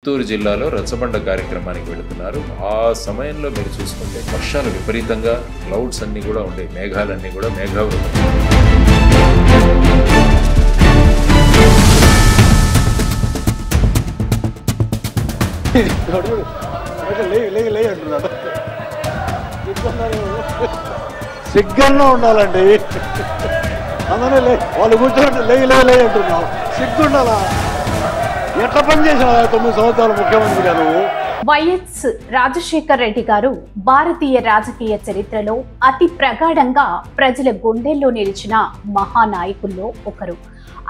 చిత్తూరు జిల్లాలో రచ్చబండ కార్యక్రమానికి వెళుతున్నారు. ఆ సమయంలో మీరు చూసుకుంటే వర్షాలు విపరీతంగా, క్లౌడ్స్ అన్నీ కూడా ఉండే, మేఘాలన్నీ కూడా మేఘావృతం. సిగ్గన్నా ఉండాలండి. అందునే వాళ్ళు కూర్చోండి లే అంటున్నావు. సిగ్గుండాలా? ఎట్లా పని చేసిన 9 సంవత్సరాలు ముఖ్యమంత్రి గారు? వైఎస్ రాజశేఖర్ రెడ్డి గారు భారతీయ రాజకీయ చరిత్రలో అతి ప్రగాఢంగా ప్రజల గుండెల్లో నిలిచిన మహానాయకుల్లో ఒకరు.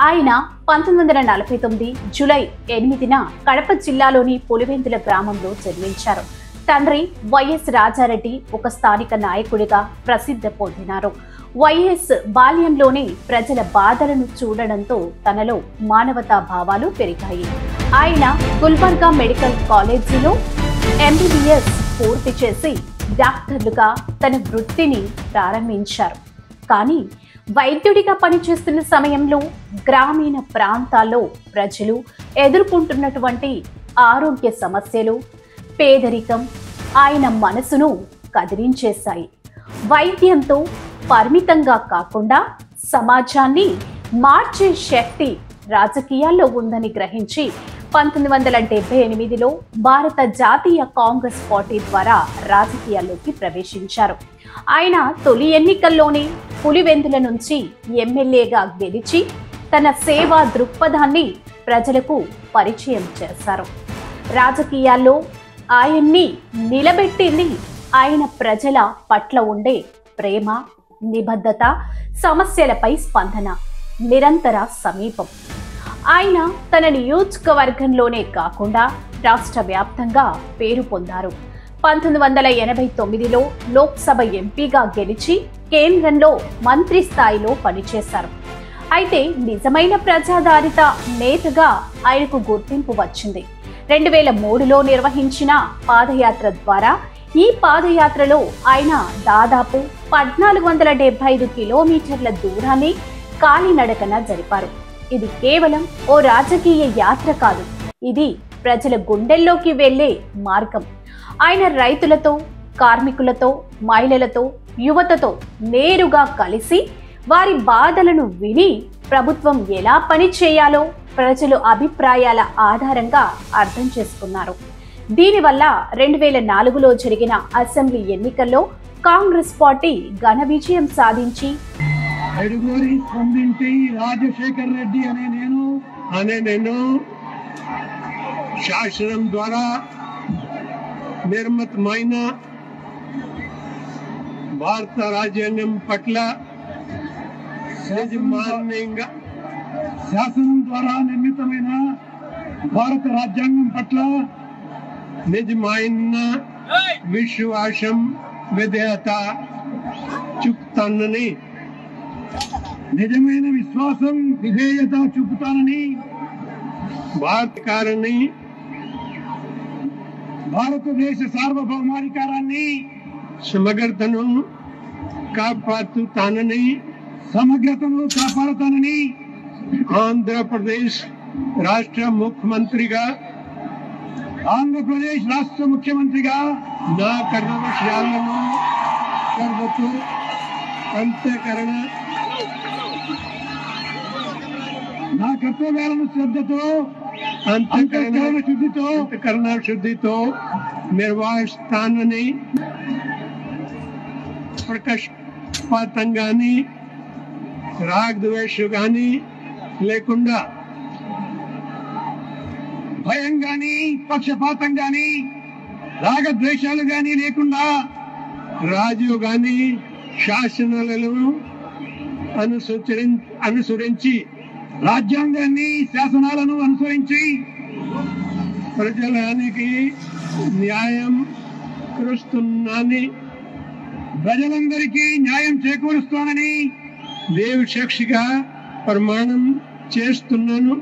ఆయన 1949 జూలై 8న కడప జిల్లాలోని పులివెందుల గ్రామంలో జన్మించారు. తండ్రి వైఎస్ రాజారెడ్డి ఒక స్థానిక నాయకుడిగా ప్రసిద్ధి పొందినారు. వైఎస్ బాల్యంలోనే ప్రజల బాధలను చూడడంతో తనలో మానవతా భావాలు పెరిగాయి. ఆయన గుల్బర్గా మెడికల్ కాలేజీలో MBBS పూర్తి చేసి డాక్టర్లుగా తన వృత్తిని ప్రారంభించారు. కానీ వైద్యుడిగా పనిచేస్తున్న సమయంలో గ్రామీణ ప్రాంతాల్లో ప్రజలు ఎదుర్కొంటున్నటువంటి ఆరోగ్య సమస్యలు, పేదరికం ఆయన మనసును కదిలించేశాయి. వైద్యంతో పరిమితంగా కాకుండా సమాజాన్ని మార్చే శక్తి రాజకీయాల్లో ఉందని గ్రహించి 1978లో భారత జాతీయ కాంగ్రెస్ పార్టీ ద్వారా రాజకీయాల్లోకి ప్రవేశించారు. ఆయన తొలి ఎన్నికల్లోనే పులివెందుల నుంచి ఎమ్మెల్యేగా గెలిచి తన సేవా దృక్పథాన్ని ప్రజలకు పరిచయం చేశారు. రాజకీయాల్లో ఆయన్ని నిలబెట్టింది ఆయన ప్రజల పట్ల ఉండే ప్రేమ, నిబద్ధత, సమస్యలపై స్పందన, నిరంతర సమీపం. ఆయన తన నియోజకవర్గంలోనే కాకుండా రాష్ట్ర వ్యాప్తంగా పేరు పొందారు. 1989లో లోక్సభ ఎంపీగా గెలిచి కేంద్రంలో మంత్రి స్థాయిలో పనిచేశారు. అయితే నిజమైన ప్రజాధారిత నేతగా ఆయనకు గుర్తింపు వచ్చింది. 2003లో నిర్వహించిన పాదయాత్ర ద్వారా ఈ పాదయాత్రలో ఆయన దాదాపు 1475 కిలోమీటర్ల దూరాన్ని కాలినడకన జరిపారు. ఇది కేవలం ఓ రాజకీయ యాత్ర కాదు, ఇది ప్రజల గుండెల్లోకి వెళ్లే మార్గం. ఆయన రైతులతో, కార్మికులతో, మహిళలతో, యువతతో నేరుగా కలిసి వారి బాధలను విని ప్రభుత్వం ఎలా పని చేయాలో ప్రజలు అభిప్రాయాల ఆధారంగా అర్థం చేసుకున్నారు. దీనివల్ల 2004లో జరిగిన అసెంబ్లీ ఎన్నికల్లో కాంగ్రెస్ పార్టీ ఘన విజయం సాధించి రాజశేఖర్ రెడ్డి అనే నేను శాసనం ద్వారా నిర్మితమైన భారత రాజ్యాంగం పట్ల శాసనం ద్వారా నిర్మితమైన భారత రాజ్యాంగం పట్ల నిజమైన విశ్వాసం, విధేయత చూపుతానని భారతదేశ సార్వభౌమాధికారాన్ని, సమగ్రతను కాపాడుతానని ఆంధ్రప్రదేశ్ రాష్ట్ర ముఖ్యమంత్రిగా నా కర్తవ్యాలను శ్రద్ధతో, అంతఃకరణ శుద్ధితో నిర్వహిస్తానని ప్రకాశపాతం గాని, రాగద్వేషం గాని లేకుండా, భయం గాని, పక్షపాతం గాని, రాగద్వేషాలు గాని లేకుండా రాజు గాని శాసనాలను అనుసరించి, రాజ్యాంగాన్ని, శాసనాలను అనుసరించి ప్రజలానికి న్యాయం చేకూరుస్తున్నానని, ప్రజలందరికీ న్యాయం చేకూరుస్తానని దేవ సాక్షిగా ప్రమాణం చేస్తున్నాను.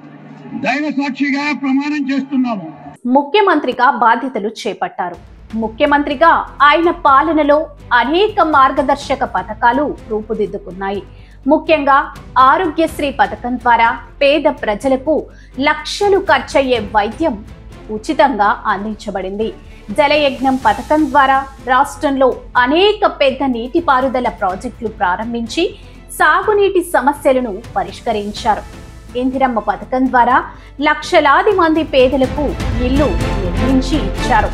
దైవ సాక్షిగా ప్రమాణం చేస్తున్నాము. ముఖ్యమంత్రిగా బాధ్యతలు చేపట్టారు. ముఖ్యమంత్రిగా ఆయన పాలనలో అనేక మార్గదర్శక పథకాలు రూపుదిద్దుకున్నాయి. ముఖ్యంగా ఆరోగ్యశ్రీ పథకం ద్వారా పేద ప్రజలకు లక్షలు ఖర్చయ్యే వైద్యం ఉచితంగా అందించబడింది. జలయజ్ఞం పథకం ద్వారా రాష్ట్రంలో అనేక పెద్ద నీటిపారుదల ప్రాజెక్టులు ప్రారంభించి సాగునీటి సమస్యలను పరిష్కరించారు. ఇందిరమ్మ పథకం ద్వారా లక్షలాది మంది పేదలకు ఇల్లు నిర్మించి ఇచ్చారు.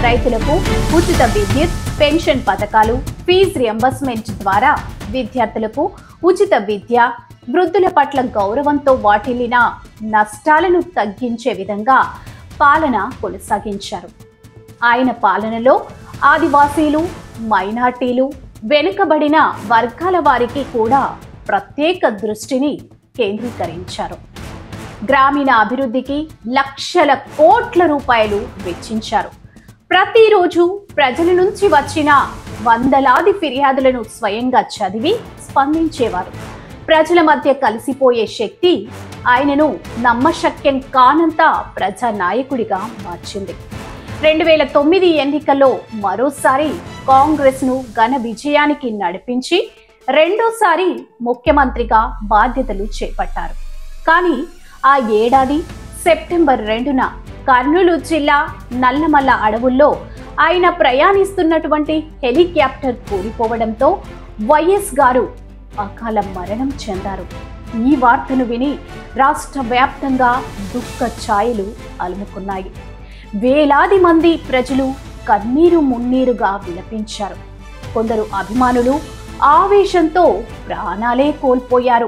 రైతులకు ఉచిత విద్యుత్, పెన్షన్ పథకాలు, ఫీజు రియంబర్స్మెంట్ ద్వారా విద్యార్థులకు ఉచిత విద్య, వృద్ధుల పట్ల గౌరవంతో వాటిల్లిన నష్టాలను తగ్గించే విధంగా పాలన కొనసాగించారు. ఆయన పాలనలో ఆదివాసీలు, మైనార్టీలు, వెనుకబడిన వర్గాల వారికి కూడా ప్రత్యేక దృష్టిని కేంద్రీకరించారు. గ్రామీణ అభివృద్ధికి లక్షల కోట్ల రూపాయలు వెచ్చించారు. ప్రతిరోజు ప్రజల నుంచి వచ్చిన వందలాది ఫిర్యాదులను స్వయంగా చదివి స్పందించేవారు. ప్రజల మధ్య కలిసిపోయే శక్తి ఆయనను నమ్మశక్యం కానంత ప్రజానాయకుడిగా మార్చింది. 2009 ఎన్నికల్లో మరోసారి కాంగ్రెస్ను ఘన విజయానికి నడిపించి రెండోసారి ముఖ్యమంత్రిగా బాధ్యతలు చేపట్టారు. కానీ ఆ ఏడాది సెప్టెంబర్ 2న కర్నూలు జిల్లా నల్లమల్ల అడవుల్లో ఆయన ప్రయాణిస్తున్నటువంటి హెలికాప్టర్ కూలిపోవడంతో వైఎస్ గారు అకాల మరణం చెందారు. ఈ వార్తను విని రాష్ట్ర వ్యాప్తంగా దుఃఖ ఛాయలు అలుముకున్నాయి. వేలాది మంది ప్రజలు కన్నీరు మున్నీరుగా విలపించారు. కొందరు అభిమానులు ఆవేశంతో ప్రాణాలే కోల్పోయారు.